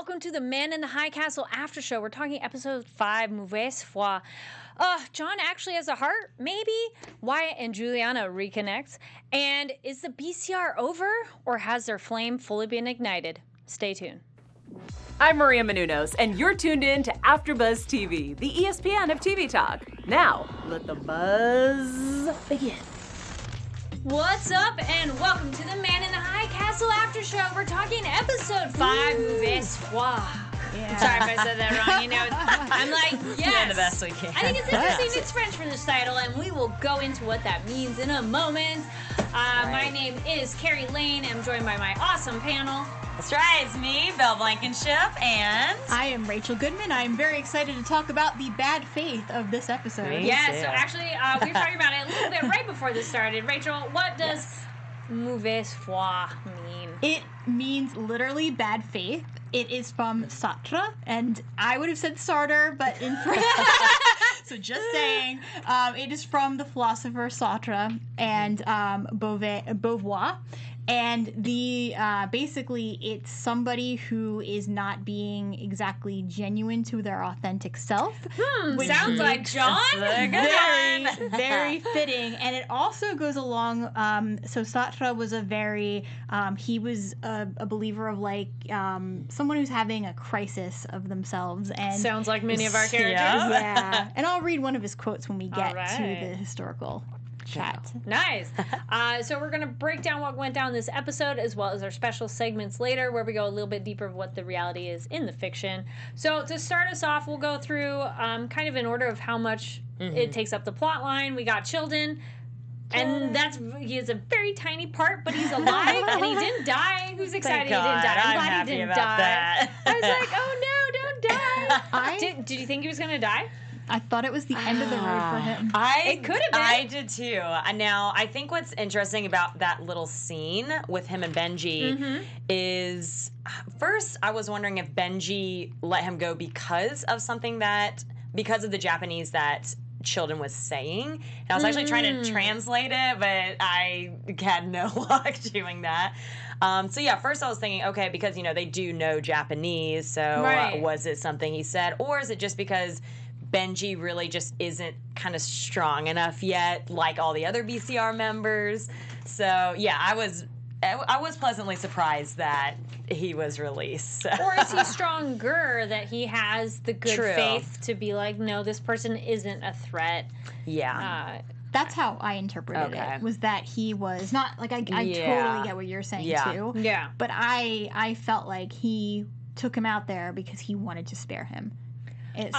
welcome to the Man in the High Castle After Show. We're talking episode 5, Mauvaise Foi. John actually has a heart, maybe. Wyatt and Juliana reconnect. And is the BCR over, or has their flame fully been ignited? Stay tuned. I'm Maria Menounos, and you're tuned in to AfterBuzz TV, the ESPN of TV talk. Now, let the buzz begin. What's up, and welcome to the Man in the High Castle After Show. We're talking episode 5, Mauvaise Foi. Yeah. Sorry if I said that wrong. You know, I'm like, yes. Doing the best we can. I think it's interesting. It's French from this title, and we will go into what that means in a moment. My name is Kari Lane, and I'm joined by my awesome panel. That's right, it's me, Blankenship, and I am Rachel Goodman. I'm very excited to talk about the bad faith of this episode. Yeah, so actually, we were talking about it a little bit right before this started. Rachel, what does Mauvaise Foi mean? It means literally bad faith. It is from Sartre, and I would have said Sartre, but in French. So just saying, it is from the philosopher Sartre and Beauvoir. And the basically, it's somebody who is not being exactly genuine to their authentic self. Sounds like John. Very fitting. And it also goes along. So Sartre was he was a believer of like someone who's having a crisis of themselves. And sounds like many of our characters. Yeah. And I'll read one of his quotes when we get to the historical chat. Nice. So we're going to break down what went down this episode, as well as our special segments later, where we go a little bit deeper of what the reality is in the fiction. So to start us off, we'll go through kind of in order of how much it takes up the plot line. We got Childen, and he has a very tiny part, but he's alive, and he didn't die. Who's excited he didn't die? I'm glad he didn't die. I was like, oh no, don't die. Did you think he was going to die? I thought it was the end of the road for him. It could have been. I did too. Now, I think what's interesting about that little scene with him and Benji is, first, I was wondering if Benji let him go because of the Japanese that Childen was saying. And I was actually trying to translate it, but I had no luck doing that. First I was thinking, okay, because, they do know Japanese, so was it something he said? Or is it just because Benji really just isn't kind of strong enough yet, like all the other BCR members? So yeah, I was pleasantly surprised that he was released. Or is he stronger, that he has the good faith to be like, no, this person isn't a threat? Yeah. That's how I interpreted it, was that he was not, like, I totally get what you're saying too. Yeah. But I felt like he took him out there because he wanted to spare him.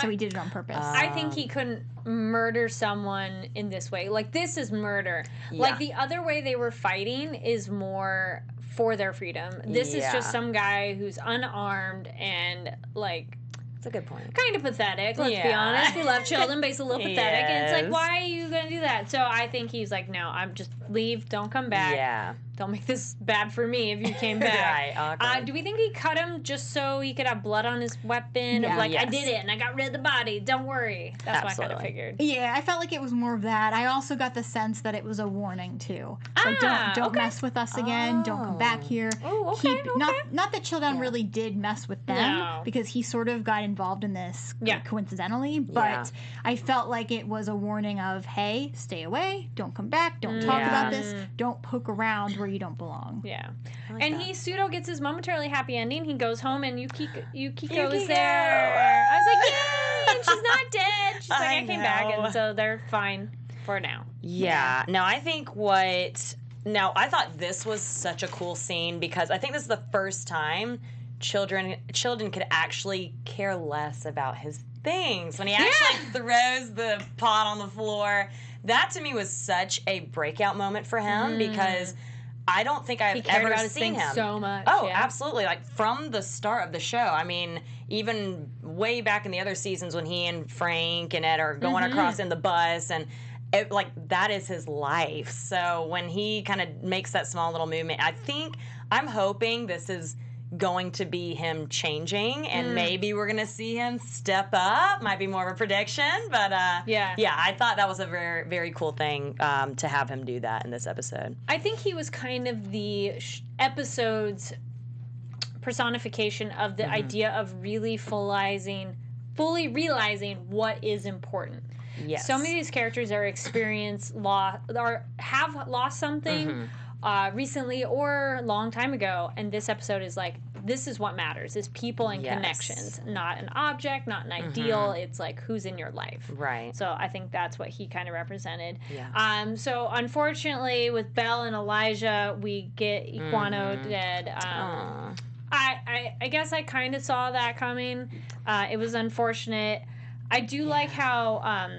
So he did it on purpose. I think he couldn't murder someone in this way. Like, this is murder. Yeah. Like, the other way they were fighting is more for their freedom. This is just some guy who's unarmed and, like... That's a good point. Kind of pathetic, let's be honest. We love Childen, but he's a little pathetic. And it's like, why are you going to do that? So I think he's like, no, I'm just leave, don't come back. Yeah. Don't make this bad for me if you came back. Right. Do we think he cut him just so he could have blood on his weapon? Yeah. Of like, I did it and I got rid of the body. Don't worry. That's what I kind of figured. Yeah, I felt like it was more of that. I also got the sense that it was a warning too. Like, don't mess with us again. Don't come back here. Oh, okay. Not that Childen really did mess with them, because he sort of got involved in this coincidentally. But I felt like it was a warning of, hey, stay away. Don't come back. Don't talk about this. Don't poke around where you don't belong. Yeah. Pseudo gets his momentarily happy ending. He goes home and Yukiko is there. I was like, yay! And she's not dead. She's like, I came back, and so they're fine for now. Yeah. Now, I think I thought this was such a cool scene because I think this is the first time Childen could actually care less about his things. When he actually throws the pot on the floor, that to me was such a breakout moment for him because I don't think I've ever seen him so much. Oh, absolutely. Like from the start of the show. I mean, even way back in the other seasons when he and Frank and Ed are going across in the bus, and that is his life. So when he kind of makes that small little movement, I'm hoping this is going to be him changing, and maybe we're going to see him step up. Might be more of a prediction, but I thought that was a very, very cool thing to have him do that in this episode. I think he was kind of the episode's personification of the idea of really fully realizing what is important. Yes. So many of these characters are have lost something recently or a long time ago, and this episode is like, this is what matters, is people and connections, not an object, not an ideal. It's like, who's in your life. Right. So I think that's what he kind of represented. Yeah. So unfortunately with Belle and Elijah, we get Equano dead. I guess I kind of saw that coming. It was unfortunate. I do like how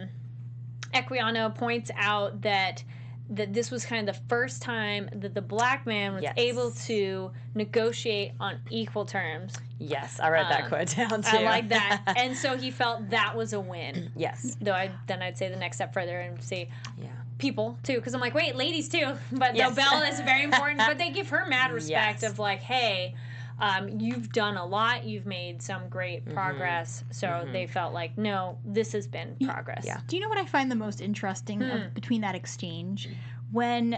Equiano points out that this was kind of the first time that the black man was able to negotiate on equal terms. Yes, I wrote that quote down too. I like that. And so he felt that was a win. Yes. Though I'd say the next step further and say people too, because I'm like, wait, ladies too. But no, Belle is very important. But they give her mad respect of like, hey, you've done a lot. You've made some great progress. So they felt like, no, this has been progress. Yeah. Do you know what I find the most interesting between that exchange? When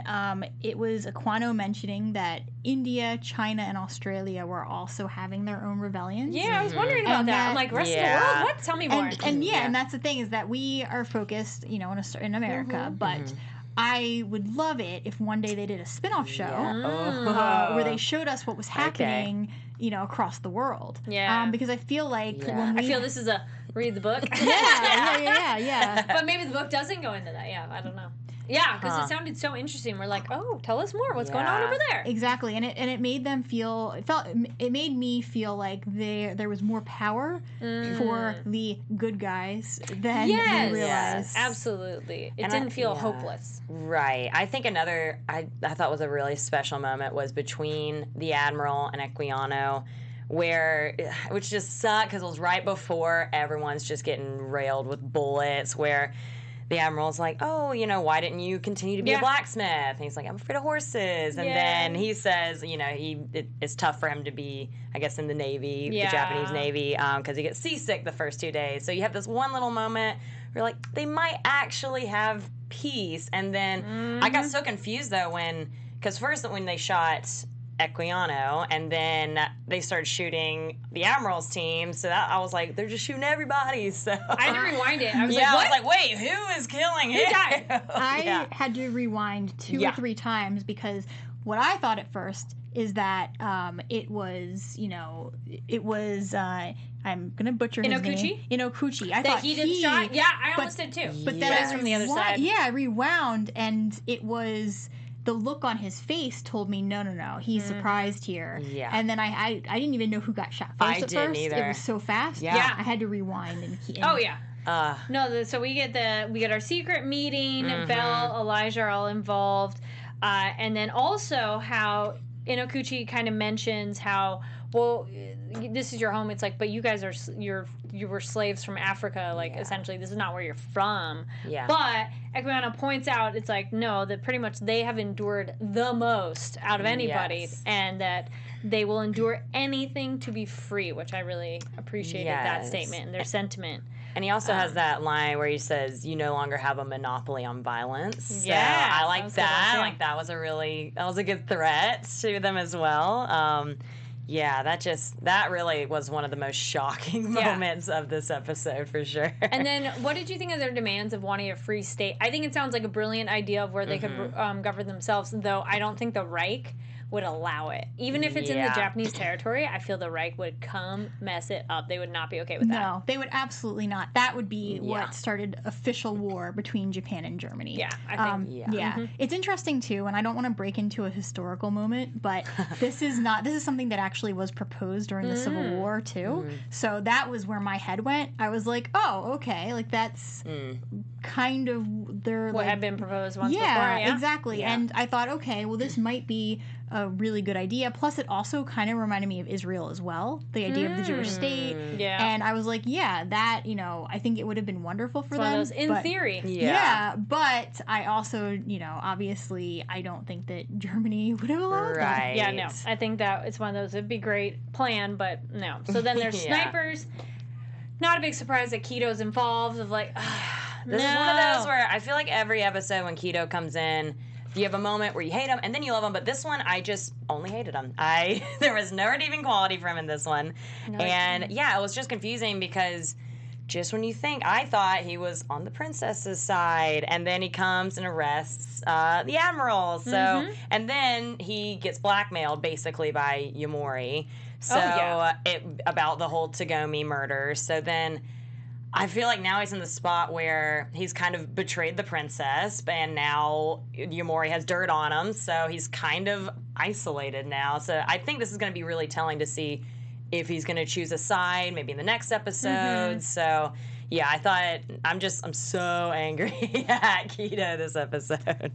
it was Equano mentioning that India, China, and Australia were also having their own rebellions. Yeah, I was wondering about that. I'm like, rest of the world? What? Tell me more. And that's the thing, is that we are focused, in America, but I would love it if one day they did a spin-off show where they showed us what was happening, across the world. Yeah. Because I feel like when I feel this is a read the book. yeah. But maybe the book doesn't go into that. Yeah, I don't know. Yeah, because it sounded so interesting. We're like, oh, tell us more. What's going on over there? Exactly, and it made them feel. It made me feel like there was more power for the good guys than we realized. Yes, absolutely. It didn't feel hopeless. Right. I think another I thought was a really special moment was between the Admiral and Equiano, which just sucked because it was right before everyone's just getting railed with bullets, where the Admiral's like, oh, why didn't you continue to be a blacksmith? And he's like, I'm afraid of horses. And then he says, it's tough for him to be, I guess, in the Navy, the Japanese Navy, because he gets seasick the first 2 days. So you have this one little moment where, like, they might actually have peace. And then I got so confused, though, because first when they shot Equiano, and then they started shooting the Admiral's team. So I was like, they're just shooting everybody. So I had to rewind it. I was like, what? what? I was like, wait, who is killing who? Died? I had to rewind 2 or 3 times because what I thought at first is that it was, I'm gonna butcher his name. Inokuchi. I thought he did shot. Yeah, I almost did too. But then I from the other side. Yeah, I rewound, and it was. The look on his face told me, no, he's surprised here. Yeah. And then I didn't even know who got shot first at first. Either. It was so fast. Yeah. I had to rewind and so we get our secret meeting. Belle, Elijah are all involved, and then also how Inokuchi kind of mentions how, well, this is your home. It's like, but you guys you were slaves from Africa. Like, essentially, this is not where you're from. Yeah. But Equiano points out, it's like, no, that pretty much they have endured the most out of anybody, and that they will endure anything to be free, which I really appreciated that statement and their sentiment. And he also has that line where he says, you no longer have a monopoly on violence. So Yeah. I like that. Like, that was a good threat to them as well. That really was one of the most shocking moments of this episode, for sure. And then, what did you think of their demands of wanting a free state? I think it sounds like a brilliant idea of where they could govern themselves, though I don't think the Reich would allow it. Even if it's in the Japanese territory, I feel the Reich would come mess it up. They would not be okay with that. No, they would absolutely not. That would be what started official war between Japan and Germany. Yeah, I think. It's interesting too, and I don't want to break into a historical moment, but this is something that actually was proposed during the Civil War too. So that was where my head went. I was like, oh, okay, like that's kind of their what had been proposed once before. Yeah, exactly. Yeah. And I thought, okay, well, this might be a really good idea. Plus, it also kind of reminded me of Israel as well, the idea of the Jewish state. Yeah. And I was like, that, I think it would have been wonderful for them. In theory. Yeah. But I also, obviously, I don't think that Germany would have allowed that. Yeah, no. I think that it's one of those, it'd be a great plan, but no. So then there's snipers. Not a big surprise that Kido's involved, of like, This is one of those where I feel like every episode when Kido comes in, you have a moment where you hate him and then you love him, but this one I just only hated him. There was no redeeming quality for him in this one. And yeah, it was just confusing because just when you think, I thought he was on the princess's side, and then he comes and arrests the admiral. So, and then he gets blackmailed basically by Yamori. So about the whole Tagomi murder. So then I feel like now he's in the spot where he's kind of betrayed the princess, and now Yamori has dirt on him, so he's kind of isolated now. So I think this is going to be really telling to see if he's going to choose a side, maybe in the next episode. So yeah, I thought I'm so angry at Kido this episode.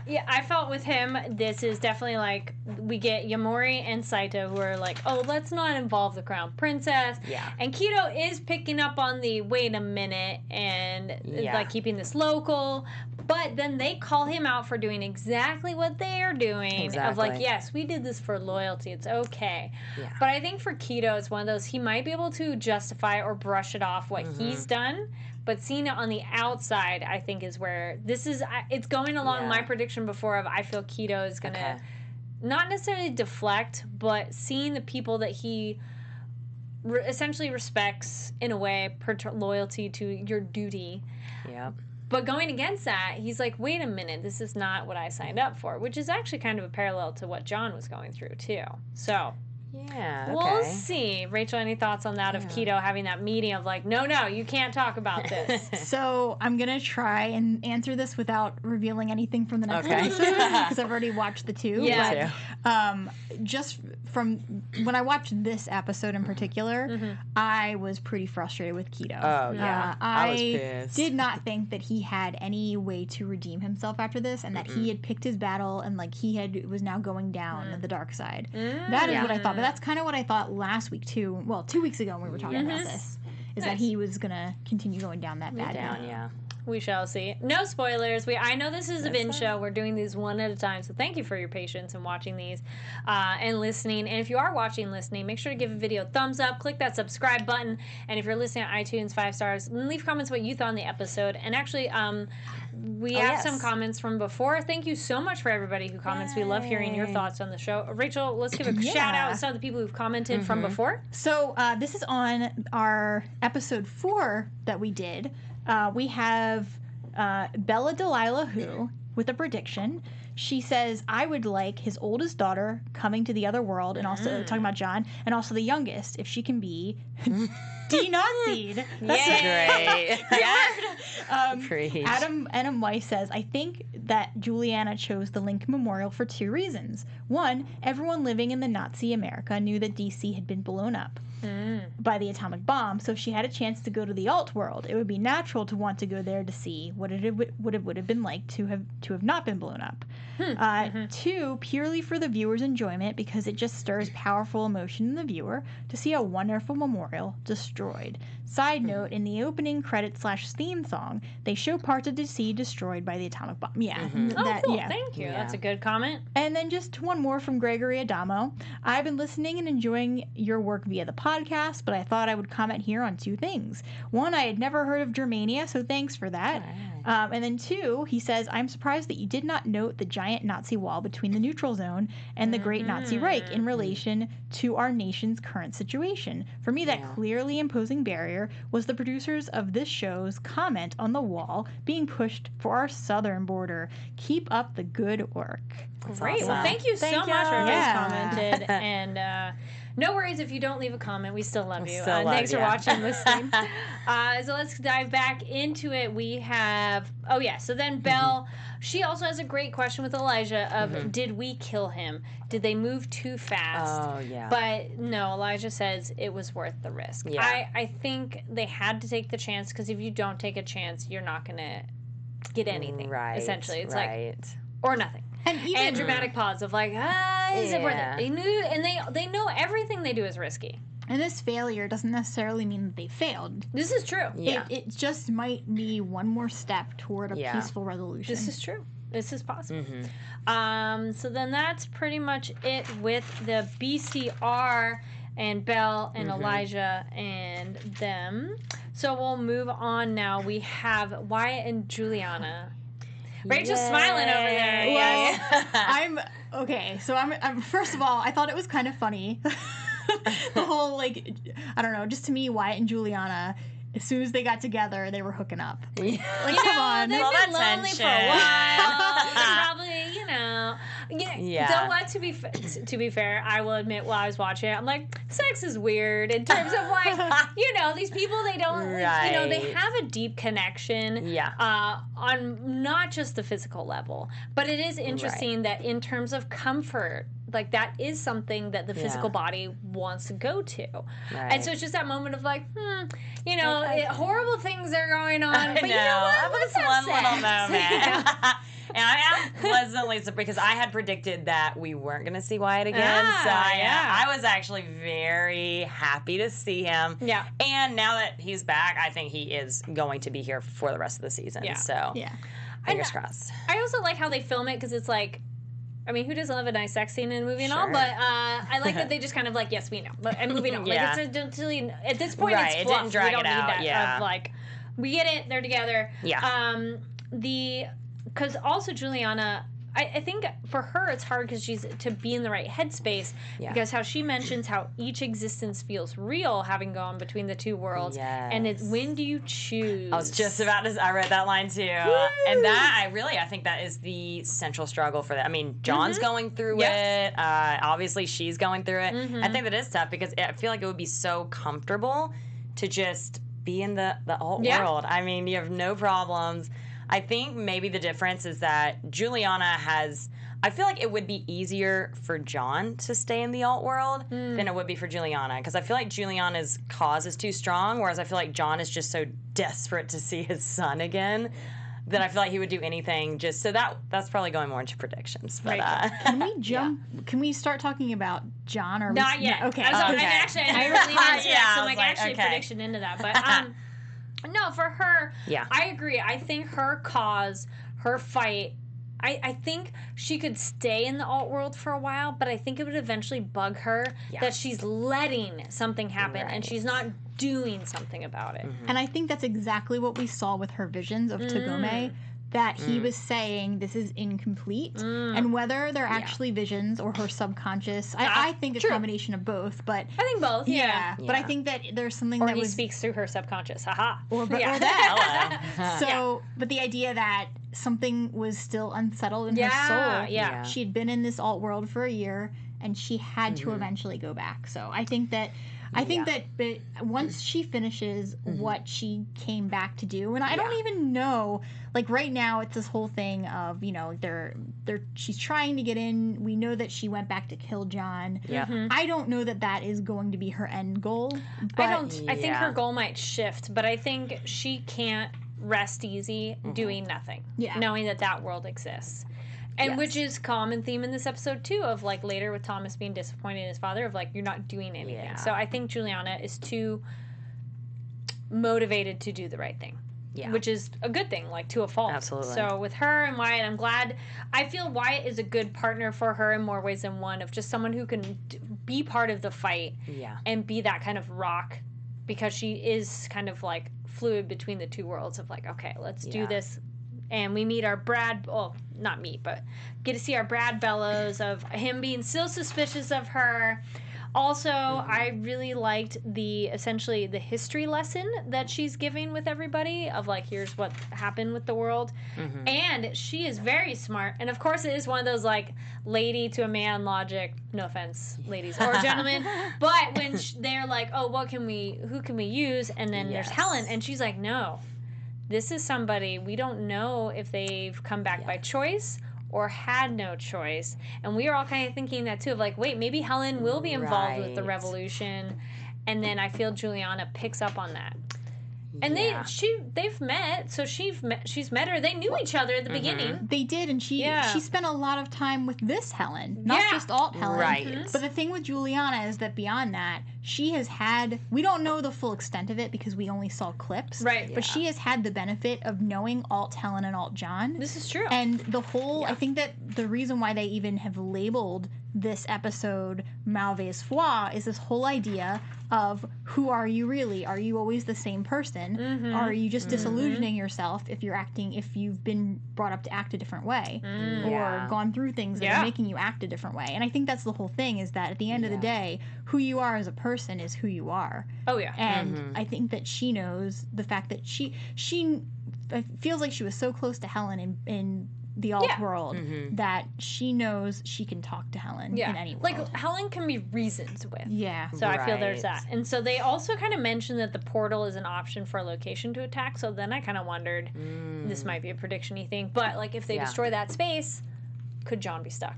Yeah, I felt with him, this is definitely like, we get Yamori and Saito who are like, oh, let's not involve the crown princess. Yeah. And Kido is picking up on the wait a minute and like keeping this local. But then they call him out for doing exactly what they are doing. Of like, yes, we did this for loyalty. It's okay. Yeah. But I think for Kido, it's one of those, he might be able to justify or brush it off what he's done. But seeing it on the outside, I think, is where this is. It's going along my prediction before of I feel Kido is going to not necessarily deflect, but seeing the people that he essentially respects in a way, loyalty to your duty. Yeah. But going against that, he's like, wait a minute, this is not what I signed up for, which is actually kind of a parallel to what John was going through, too. So... yeah, we'll see. Rachel, any thoughts on that of Kido having that meeting of like, no, you can't talk about this? So I'm going to try and answer this without revealing anything from the next episode because I've already watched the two. Yeah. But, just from when I watched this episode in particular, I was pretty frustrated with Kido. Oh, yeah. I was I pissed. did not think that he had any way to redeem himself after this and that he had picked his battle and like was now going down the dark side. That is what I thought. But that's kind of what I thought last week too. Well, 2 weeks ago when we were talking about this, is that he was gonna continue going down that bad path. Yeah. We shall see. No spoilers. I know this is a binge show. We're doing these one at a time, so thank you for your patience in watching these and listening. And if you are watching and listening, make sure to give a video a thumbs up, click that subscribe button, and if you're listening on iTunes, 5 stars, leave comments what you thought on the episode. And actually, we have some comments from before. Thank you so much for everybody who comments. We love hearing your thoughts on the show. Rachel, let's give a shout out to some of the people who've commented from before. So this is on our episode 4 that we did. We have Bella Delilah Who with a prediction. She says, I would like his oldest daughter coming to the other world, and also talking about John, and also the youngest, if she can be denazied. That's great. Adam Weiss says, I think that Juliana chose the Lincoln Memorial for 2 reasons. 1, everyone living in the Nazi America knew that DC had been blown up by the atomic bomb, so if she had a chance to go to the alt world, it would be natural to want to go there to see what it would have been like to have not been blown up. 2, purely for the viewer's enjoyment, because it just stirs powerful emotion in the viewer to see a wonderful memorial destroyed. Side note, in the opening credit/theme song, they show parts of DC destroyed by the atomic bomb. Yeah. Cool. Thank you. That's a good comment. And then just one more from Gregory Adamo. I've been listening and enjoying your work via the podcast, but I thought I would comment here on 2 things. 1, I had never heard of Germania, so thanks for that. And then 2, he says, I'm surprised that you did not note the giant Nazi wall between the neutral zone and the Great Nazi Reich in relation to our nation's current situation. For me, that clearly imposing barrier was the producers of this show's comment on the wall being pushed for our southern border. Keep up the good work. Great. Awesome. Well, thank you so much for everybody's commented. And no worries if you don't leave a comment. We still love you. Thanks for watching and listening. So let's dive back into it. We have... oh, yeah. So then Belle... she also has a great question with Elijah of, did we kill him? Did they move too fast? Oh, yeah. But no, Elijah says it was worth the risk. Yeah. I think they had to take the chance, because if you don't take a chance, you're not going to get anything, essentially. It's like... or nothing. And dramatic pause of like, is it worth it? They knew, and they know everything they do is risky. And this failure doesn't necessarily mean that they failed. This is true. Yeah. It just might be one more step toward a peaceful resolution. This is true. This is possible. So then that's pretty much it with the BCR and Belle and Elijah and them. So we'll move on now. We have Wyatt and Juliana. Rachel's smiling over there. Well, I'm first of all, I thought it was kind of funny. The whole, like, I don't know, just to me, Wyatt and Juliana, as soon as they got together, they were hooking up. Like, come on. They've been lonely for a while. Probably, you know. Though, to be fair, I will admit, while I was watching it, I'm like, sex is weird in terms of, like, you know, these people, they don't, you know, they have a deep connection on not just the physical level, but it is interesting that in terms of comfort, like, that is something that the physical body wants to go to. Right. And so it's just that moment of, like, you know, horrible things are going on, but you know what? Let's have one little moment. And I am pleasantly surprised because I had predicted that we weren't going to see Wyatt again. I was actually very happy to see him. Yeah. And now that he's back, I think he is going to be here for the rest of the season. Yeah. So, fingers crossed. I also like how they film it because it's like, I mean, who doesn't love a nice sex scene in a movie and all? But I like that they just kind of like, yes, we know, and moving on. Like, it's at this point, it's fluff. It didn't drag we don't it out. Need that of, like, we get it. They're together. Yeah. Because also Juliana, I think for her it's hard because she's to be in the right headspace because how she mentions how each existence feels real, having gone between the two worlds. Yes. And it's when do you choose? I was just about to. I read that line too, and that I think that is the central struggle for that. I mean, John's going through it. Obviously, she's going through it. I think that is tough because I feel like it would be so comfortable to just be in the alt world. I mean, you have no problems. I think maybe the difference is that Juliana has... I feel like it would be easier for John to stay in the alt world than it would be for Juliana. Because I feel like Juliana's cause is too strong, whereas I feel like John is just so desperate to see his son again that I feel like he would do anything just... So that's probably going more into predictions. But, can we jump... Can we start talking about John? Or Not yet. Okay. I never leaned into that, so I'm like, prediction into that. But... No, for her, I agree. I think her cause, her fight, I think she could stay in the alt world for a while, but I think it would eventually bug her that she's letting something happen and she's not doing something about it. And I think that's exactly what we saw with her visions of Tagome, that he was saying this is incomplete, and whether they're actually visions or her subconscious, I think a combination of both. But I think both. Yeah. But I think that there's something or that he speaks through her subconscious. Haha. Or that. So, but the idea that something was still unsettled in her soul. Yeah. She had been in this alt world for a year, and she had to eventually go back. So I think that. But once she finishes what she came back to do, and I don't even know, like right now it's this whole thing of, you know, she's trying to get in. We know that she went back to kill John. Yeah. I don't know that is going to be her end goal. But I think her goal might shift, but I think she can't rest easy doing nothing, knowing that world exists. And which is common theme in this episode, too, of, like, later with Thomas being disappointed in his father, of, like, you're not doing anything. Yeah. So I think Juliana is too motivated to do the right thing. Yeah. Which is a good thing, like, to a fault. Absolutely. So with her and Wyatt, I'm glad. I feel Wyatt is a good partner for her in more ways than one, of just someone who can be part of the fight and be that kind of rock, because she is kind of, like, fluid between the two worlds of, like, okay, let's do this. And we meet our Brad, not meet, but get to see our Brad Bellows of him being still suspicious of her. Also, I really liked essentially the history lesson that she's giving with everybody of, like, here's what happened with the world. And she is very smart. And of course it is one of those, like, lady to a man logic, no offense, ladies or gentlemen, but when they're like, oh, who can we use? And then there's Helen, and she's like, no. This is somebody, we don't know if they've come back by choice or had no choice. And we are all kind of thinking that, too, of like, wait, maybe Helen will be involved with the revolution. And then I feel Juliana picks up on that. And they've met, so she's met her. They knew each other at the beginning. They did, and she spent a lot of time with this Helen, not just alt Helen. Right. But the thing with Juliana is that beyond that, she has had, we don't know the full extent of it because we only saw clips. Right. But she has had the benefit of knowing alt Helen and alt John. This is true. And the whole, I think that the reason why they even have labeled this episode Mauvaise Foi is this whole idea of who are you really? Are you always the same person? Are you just disillusioning yourself if you've been brought up to act a different way or gone through things that are making you act a different way? And I think that's the whole thing, is that at the end of the day, who you are as a person is who you are. Oh yeah. And I think that she knows the fact that she feels like she was so close to Helen in the alt world that she knows she can talk to Helen in any world. Like, Helen can be reasoned with. Yeah. So I feel there's that. And so they also kind of mentioned that the portal is an option for a location to attack. So then I kind of wondered, this might be a prediction-y thing, but like if they destroy that space, could John be stuck?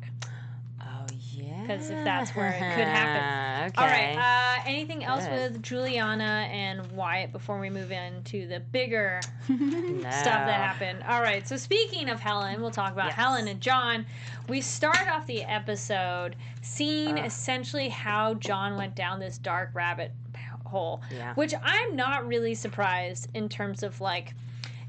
Oh, yeah. Because if that's where it could happen. Okay. All right. Anything else with Juliana and Wyatt before we move into the bigger stuff that happened? All right. So speaking of Helen, we'll talk about Helen and John. We start off the episode seeing essentially how John went down this dark rabbit hole, which I'm not really surprised in terms of, like,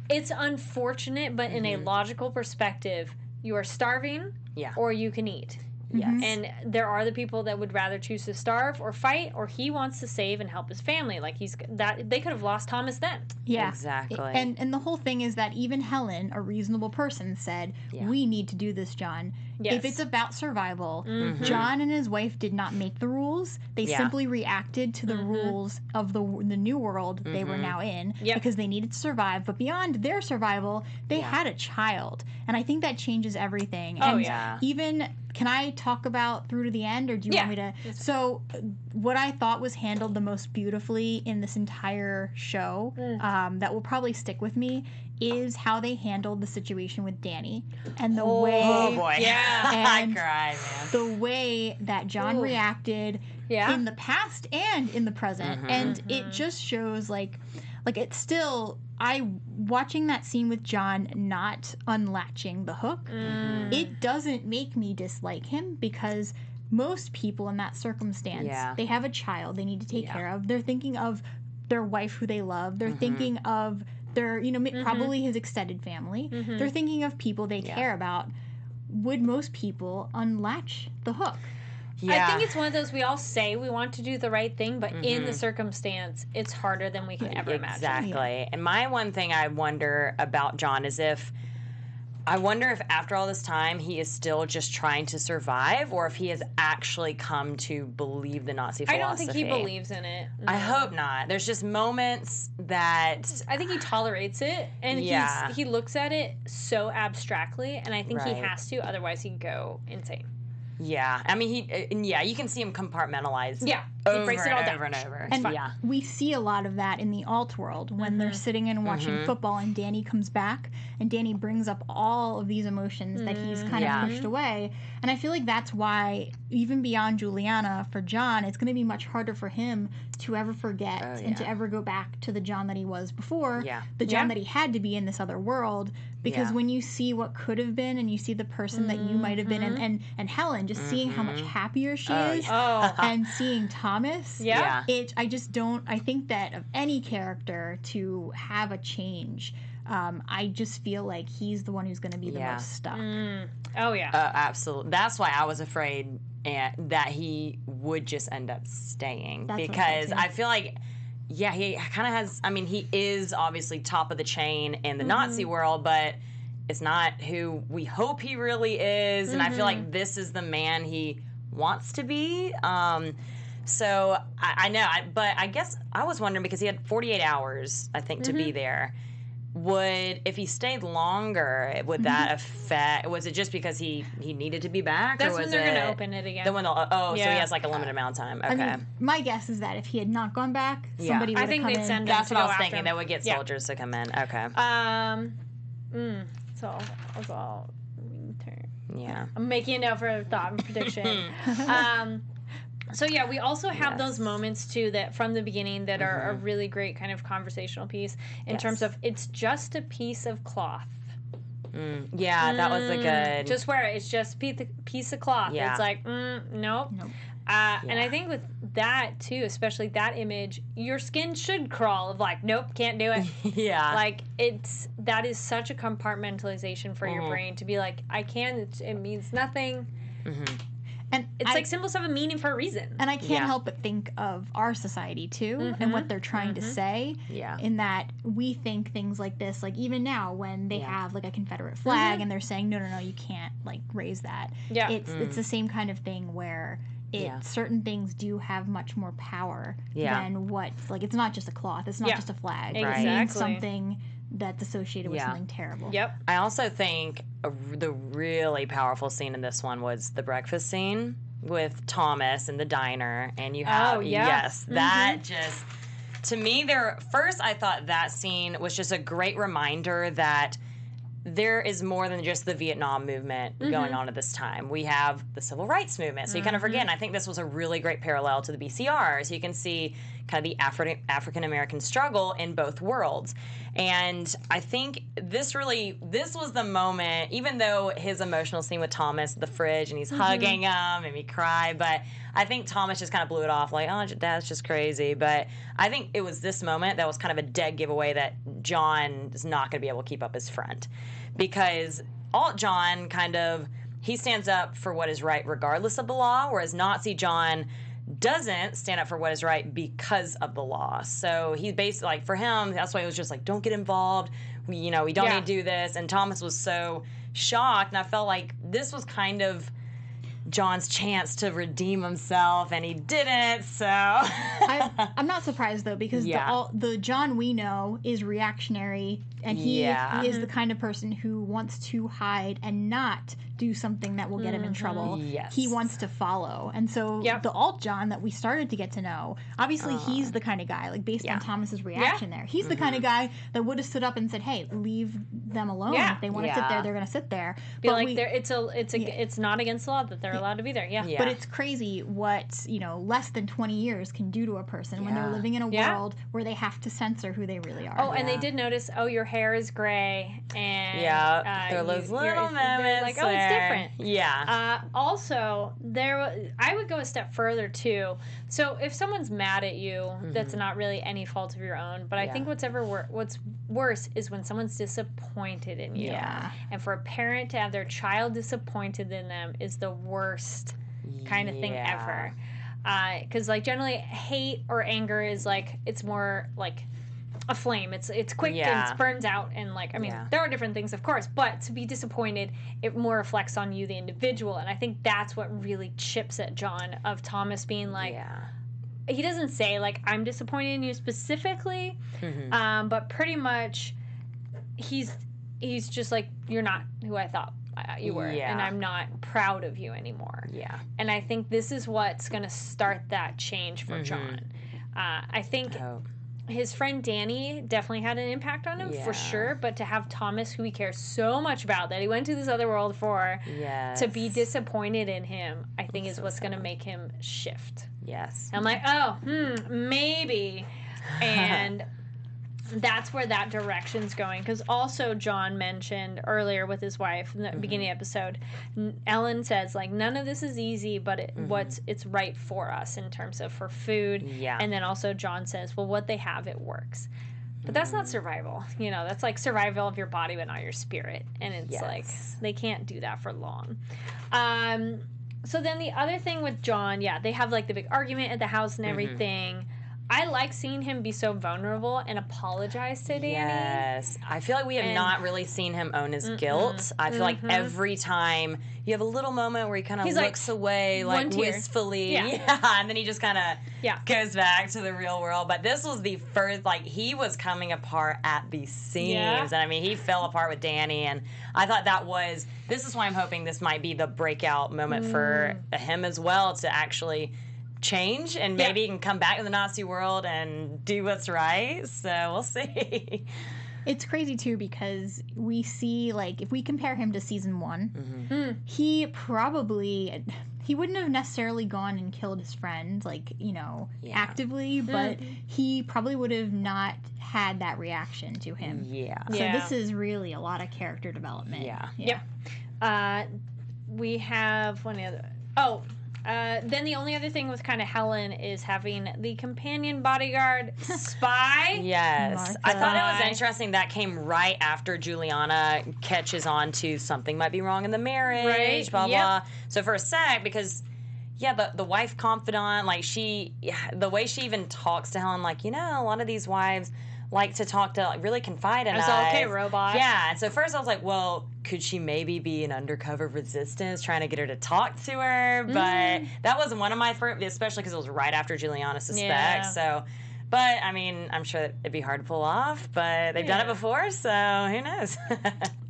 it's unfortunate, but in a logical perspective, you are starving or you can eat. Yes. And there are the people that would rather choose to starve or fight, or he wants to save and help his family. Like, they could have lost Thomas then. Yeah. Exactly. And the whole thing is that even Helen, a reasonable person, said, we need to do this, John. Yes. If it's about survival, John and his wife did not make the rules. They simply reacted to the rules of the new world they were now in because they needed to survive. But beyond their survival, they had a child. And I think that changes everything. Oh, and even... Can I talk about through to the end, or do you want me to? So, what I thought was handled the most beautifully in this entire show, that will probably stick with me, is how they handled the situation with Danny and the way. Oh boy! I cried, man. The way that John reacted in the past and in the present, and it just shows like it's still. Watching that scene with John not unlatching the hook, it doesn't make me dislike him, because most people in that circumstance, they have a child they need to take care of. They're thinking of their wife who they love. They're thinking of their, probably his extended family. They're thinking of people they care about. Would most people unlatch the hook? I think it's one of those, we all say we want to do the right thing, but in the circumstance, it's harder than we can ever imagine. Exactly. And my one thing I wonder about John is if after all this time he is still just trying to survive, or if he has actually come to believe the Nazi philosophy. I don't think he believes in it. No. I hope not. There's just moments that... I think he tolerates it, and he looks at it so abstractly, and I think he has to, otherwise he'd go insane. Yeah, I mean, you can see him compartmentalize. Yeah, he breaks it all down. Over and over. And we see a lot of that in the alt world when they're sitting and watching football, and Danny comes back, and Danny brings up all of these emotions that he's kind of pushed away. And I feel like that's why, even beyond Juliana, for John, it's going to be much harder for him to ever forget and to ever go back to the John that he was before, the John that he had to be in this other world. Because when you see what could have been, and you see the person that you might have been, and Helen, just seeing how much happier she is, and seeing Thomas, I think that of any character to have a change, I just feel like he's the one who's going to be the most stuck. Oh, yeah. Absolutely. That's why I was afraid that he would just end up staying. Because I feel like... Yeah, he kind of has... I mean, he is obviously top of the chain in the Nazi world, but it's not who we hope he really is. And I feel like this is the man he wants to be. So I know, but I guess I was wondering, because he had 48 hours, I think, to be there. If he stayed longer, would that affect? Was it just because he needed to be back? That's or was when they're going to open it again. So he has like a limited amount of time. Okay. I mean, my guess is that if he had not gone back, somebody would have come in. they'd send him That's to what go I was after thinking. him. They would get soldiers to come in. Okay. So I'll Yeah. I'm making a note for a thought and prediction. So yeah, we also have those moments too that from the beginning that are a really great kind of conversational piece in terms of it's just a piece of cloth. Yeah, that was a good. Just wear it. It's just a piece of cloth. Yeah. It's like nope. And I think with that too, especially that image, your skin should crawl of like, nope, can't do it. Yeah. Like that is such a compartmentalization for your brain to be like, I can, it means nothing. And it's like symbols have a meaning for a reason. And I can't help but think of our society too, and what they're trying to say. Yeah. In that we think things like this, like even now when they have like a Confederate flag and they're saying, no, you can't like raise that. Yeah. It's the same kind of thing where certain things do have much more power than what, like, it's not just a cloth, it's not just a flag. Exactly. It means something that's associated with something terrible. Yep. I also think the really powerful scene in this one was the breakfast scene with Thomas in the diner, and you have that just, to me, first I thought that scene was just a great reminder that there is more than just the Vietnam movement going on at this time. We have the civil rights movement. So you kind of forget, and I think this was a really great parallel to the BCR. So you can see kind of the African-American struggle in both worlds. And I think this was the moment, even though his emotional scene with Thomas at the fridge and he's hugging him, made me cry, but I think Thomas just kind of blew it off like, oh, that's just crazy. But I think it was this moment that was kind of a dead giveaway that John is not going to be able to keep up his front. Because Alt John he stands up for what is right regardless of the law, whereas Nazi John doesn't stand up for what is right because of the law. So he basically, like, for him, that's why he was just like, don't get involved. We don't need to do this. And Thomas was so shocked, and I felt like this was kind of John's chance to redeem himself, and he didn't. So I'm not surprised though, because the John we know is reactionary, and he is the kind of person who wants to hide and not do something that will get him in trouble. Yes. He wants to follow. And so the alt John that we started to get to know, obviously he's the kind of guy, like based on Thomas's reaction there, he's the kind of guy that would have stood up and said, hey, leave them alone. If they want to sit there, they're going to sit there. But like it's not against the law that they're allowed to be there. But it's crazy what, less than 20 years can do to a person when they're living in a world where they have to censor who they really are. Oh, and they did notice, your hair is gray, and there are those little moments like, it's different. Yeah. Also, I would go a step further too. So if someone's mad at you, that's not really any fault of your own. But I think what's worse is when someone's disappointed in you. Yeah. And for a parent to have their child disappointed in them is the worst kind of thing ever. Because like generally hate or anger is like, it's more like a flame. It's quick and it burns out, and like, I mean, there are different things, of course, but to be disappointed, it more reflects on you, the individual. And I think that's what really chips at John, of Thomas being like, he doesn't say like, I'm disappointed in you specifically, but pretty much he's just like, you're not who I thought you were, and I'm not proud of you anymore. And I think this is what's going to start that change for John. I think his friend Danny definitely had an impact on him, for sure, but to have Thomas, who he cares so much about, that he went to this other world for, to be disappointed in him, I think is what's going to make him shift. Yes. I'm like, maybe. And that's where that direction's going. Because also John mentioned earlier with his wife in the beginning of the episode, Ellen says, like, none of this is easy, but it's right for us in terms of for food. And then also John says, well, what they have, it works. But that's not survival. That's like survival of your body, but not your spirit. And it's like, they can't do that for long. So then the other thing with John, they have like the big argument at the house and everything. I like seeing him be so vulnerable and apologize to Danny. Yes. I feel like we have not really seen him own his guilt. I feel like every time you have a little moment where he kind of looks away, like wistfully. And then he just kind of goes back to the real world. But this was the first, like, he was coming apart at the seams. And I mean, he fell apart with Danny. And I thought this is why I'm hoping this might be the breakout moment for him as well, to actually change, and maybe he can come back to the Nazi world and do what's right. So we'll see. It's crazy too, because we see, like, if we compare him to season 1, he wouldn't have necessarily gone and killed his friend, like, actively, but he probably would have not had that reaction to him. So this is really a lot of character development. We have one other. Then the only other thing with kind of Helen is having the companion bodyguard spy. Yes. Martha. I thought it was interesting that came right after Juliana catches on to something might be wrong in the marriage, Right. blah, Yep. blah. So for a sec, because, the wife confidant, like the way she even talks to Helen, like, a lot of these wives like to talk to, like, really confide in I was us. all, okay, robot. Yeah, and so first I was like, well, could she maybe be an undercover resistance trying to get her to talk to her? But that was one of my first, especially because it was right after Juliana suspects. Yeah. So, but I mean, I'm sure it'd be hard to pull off, but they've done it before, so who knows?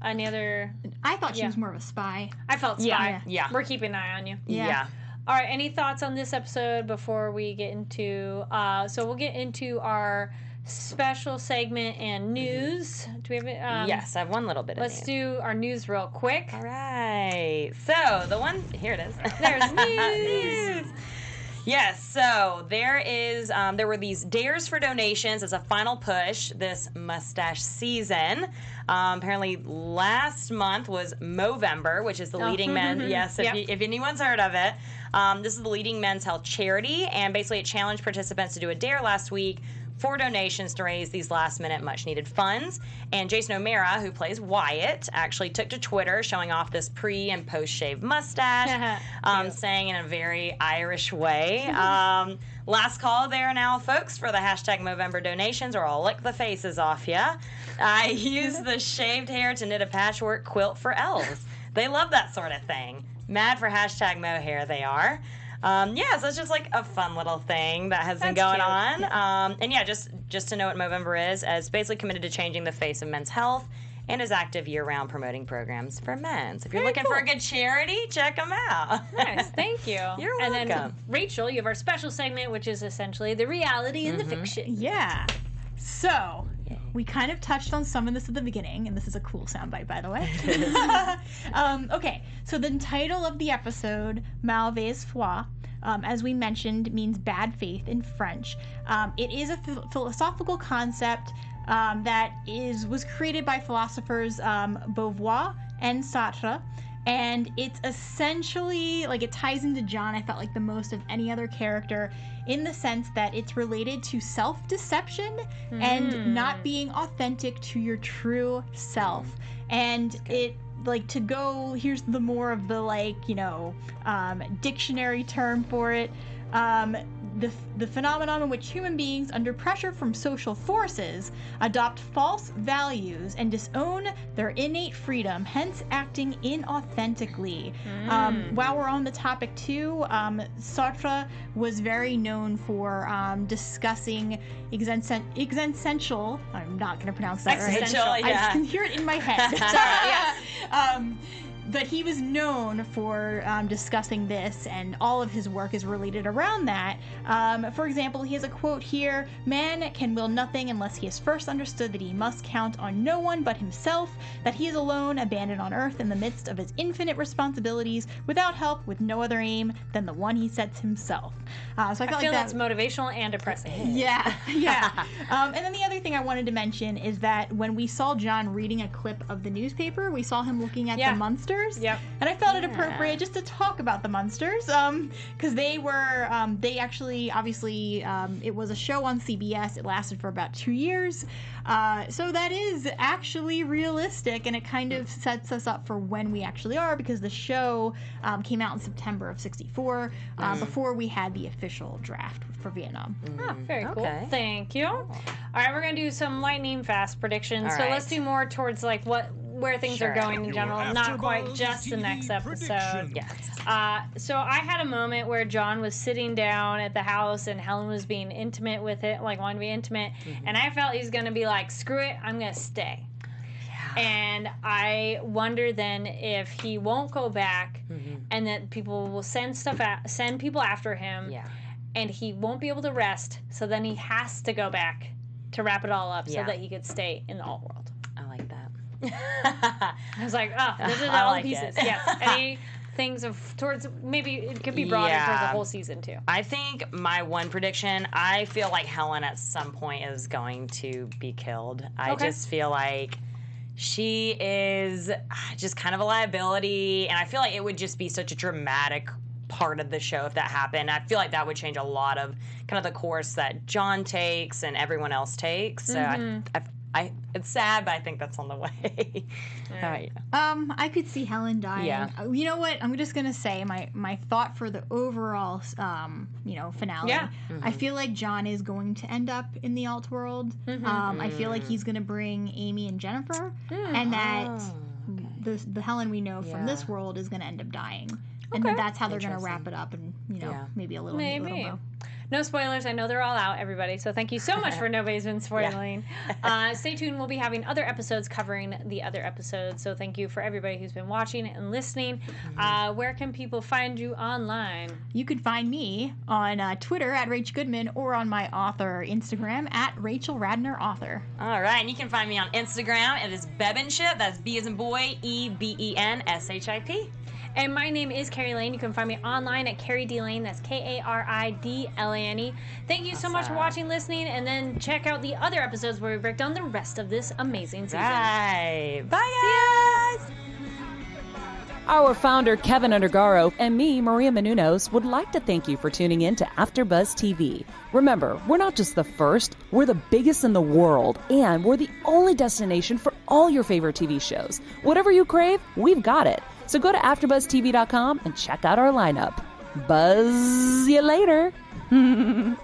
Any other? I thought she was more of a spy. I felt spy. Yeah. We're keeping an eye on you. Yeah. All right. Any thoughts on this episode before we get into? So we'll get into our special segment and news. Do we have it? Yes, I have one little bit of Let's news. do our news real quick. All right. So the one here it is. There's news. Yes, so there were these dares for donations as a final push this mustache season. Apparently last month was Movember, which is the leading men. Yes, if anyone's heard of it. This is the leading men's health charity, and basically it challenged participants to do a dare last week for donations to raise these last-minute, much-needed funds. And Jason O'Mara, who plays Wyatt, actually took to Twitter showing off this pre- and post-shave mustache, saying in a very Irish way, last call there now, folks, for the hashtag Movember donations, or I'll lick the faces off ya. I use the shaved hair to knit a patchwork quilt for elves. They love that sort of thing. Mad for hashtag Mohair, they are. So it's just like a fun little thing that has been going on. And just to know what Movember is, as basically committed to changing the face of men's health and is active year-round promoting programs for men. So if you're looking for a good charity, check them out. Nice, thank you. You're And welcome. then, Rachel, you have our special segment, which is essentially the reality and the fiction. Yeah. So, we kind of touched on some of this at the beginning, and this is a cool soundbite, by the way. Okay, so the title of the episode, Mauvaise Foi, as we mentioned, means bad faith in French. It is a philosophical concept that was created by philosophers Beauvoir and Sartre. And it's essentially, like, it ties into John, I felt like, the most of any other character, in the sense that it's related to self-deception and not being authentic to your true self. And it, like, here's the more of the, like, dictionary term for it. The phenomenon in which human beings, under pressure from social forces, adopt false values and disown their innate freedom, hence acting inauthentically. While we're on the topic too, Sartre was very known for discussing existential. I'm not going to pronounce that right. I can hear it in my head. Sorry. But he was known for discussing this, and all of his work is related around that. For example, he has a quote here: "Man can will nothing unless he has first understood that he must count on no one but himself, that he is alone, abandoned on earth in the midst of his infinite responsibilities, without help, with no other aim than the one he sets himself." So I feel like that's motivational and depressing. Yeah. And then the other thing I wanted to mention is that when we saw John reading a clip of the newspaper, we saw him looking at the Munsters. Yep. And I felt it appropriate just to talk about the Munsters, because they actually, obviously, it was a show on CBS. It lasted for about 2 years. So that is actually realistic, and it kind of sets us up for when we actually are, because the show came out in September of '64, before we had the official draft for Vietnam. Oh, very cool. Okay. Thank you. All right, we're going to do some lightning fast predictions. All So right. let's do more towards like where things are going in general, not quite just the next episode. Yes. So I had a moment where John was sitting down at the house and Helen was being intimate with it, like wanting to be intimate, and I felt he was going to be like, screw it, I'm going to stay. And I wonder then if he won't go back, and that people will send people after him, and he won't be able to rest, so then he has to go back to wrap it all up so that he could stay in the alt world. I like that. I was like, oh, this is I all like the pieces. it. Yes. Any things towards maybe it could be broadened towards the whole season too. I think my one prediction, I feel like Helen at some point is going to be killed. I just feel like she is just kind of a liability, and I feel like it would just be such a dramatic part of the show if that happened. I feel like that would change a lot of kind of the course that John takes and everyone else takes. So it's sad, but I think that's on the way. All right. I could see Helen dying. Yeah. You know what? I'm just gonna say my thought for the overall, finale. Yeah. I feel like John is going to end up in the alt world. I feel like he's gonna bring Amy and Jennifer, and that the Helen we know from this world is gonna end up dying, and that's how they're gonna wrap it up, and maybe a little bow. No spoilers. I know they're all out, everybody. So thank you so much for nobody's been spoiling. Stay tuned. We'll be having other episodes covering the other episodes. So thank you for everybody who's been watching and listening. Where can people find you online? You can find me on Twitter at Rachel Goodman or on my author Instagram at Rachel Radner Author. All right. And you can find me on Instagram. It is Bebenship. That's B as in boy, EBENSHIP. And my name is Kari Lane. You can find me online at Kari D Lane. That's KARIDLANE. Thank you so much for watching, listening, and then check out the other episodes where we break down the rest of this amazing season. Right. Bye, guys. Our founder, Keven Undergaro, and me, Maria Menounos, would like to thank you for tuning in to AfterBuzz TV. Remember, we're not just the first, we're the biggest in the world, and we're the only destination for all your favorite TV shows. Whatever you crave, we've got it. So go to AfterBuzzTV.com and check out our lineup. Buzz you later. The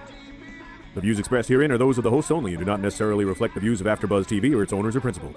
views expressed herein are those of the hosts only and do not necessarily reflect the views of AfterBuzz TV or its owners or principals.